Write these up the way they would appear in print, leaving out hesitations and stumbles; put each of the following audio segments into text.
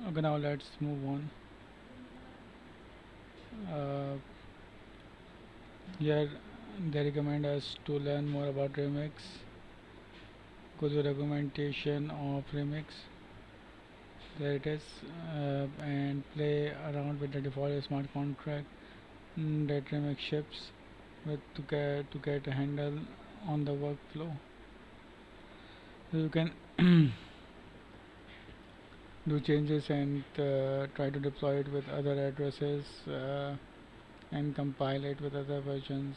Okay, now let's move on. uh, Here they recommend us to learn more about remix. Go to documentation of remix. There it is. And play around with the default smart contract that remix ships with to get a handle on the workflow. So you can do changes and try to deploy it with other addresses, and compile it with other versions,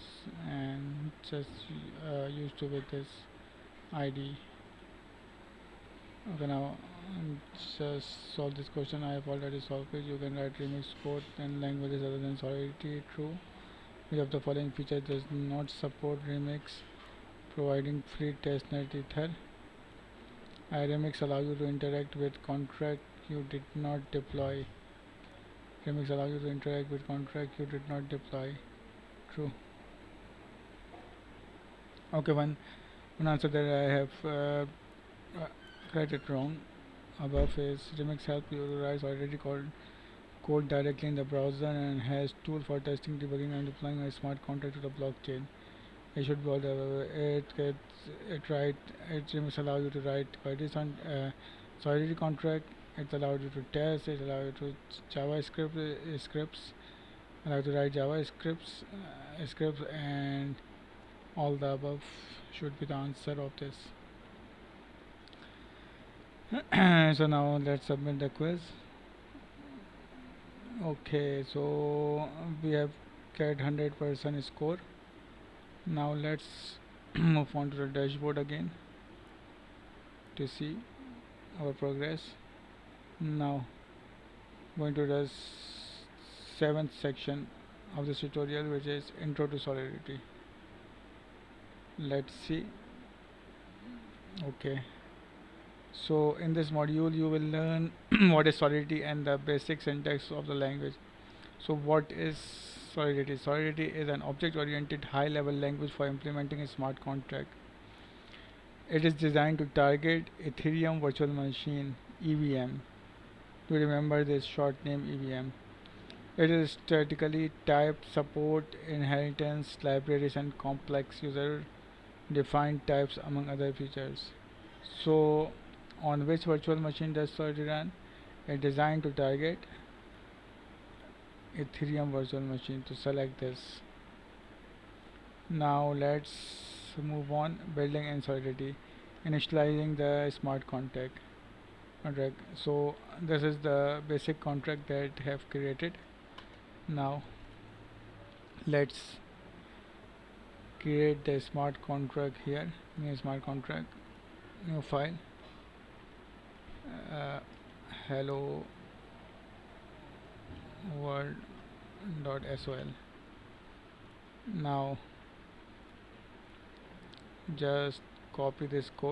and just used to with this ID. Okay, now just solve this question. I have already solved it. You can write remix code in languages other than Solidity. True. Which of the following features does not support remix? Providing free testnet ether. Remix allow you to interact with contract you did not deploy. Remix allow you to interact with contract you did not deploy. True. Okay, one answer that I have got it wrong above is remix help you to write already code directly in the browser and has tool for testing, debugging, and deploying a smart contract to the blockchain. It should be all the it gets it right. It remix allow you to write queries on solidity contract. It allows you to test. It allows you to JavaScript scripts. Allow you to write JavaScripts scripts, and all the above should be the answer of this. So now let's submit the quiz. Okay, so we have get 100% score. Now let's move on to the dashboard again to see our progress. Now going to the seventh section of this tutorial, which is intro to Solidity. Let's see. Okay, so in this module you will learn what is Solidity and the basic syntax of the language. So what is Solidity? Solidity is an object-oriented high-level language for implementing a smart contract. It is designed to target Ethereum Virtual Machine (EVM). To remember this short name EVM. It is statically typed, support inheritance, libraries, and complex user-defined types among other features. So, on which virtual machine does Solidity run? It is designed to target Ethereum virtual machine. To select this. Now let's move on. Building in Solidity, initializing the smart contract. So this is the basic contract that have created. Now let's create the smart contract here. New smart contract, new file, uh, hello world.sol. Now just copy this code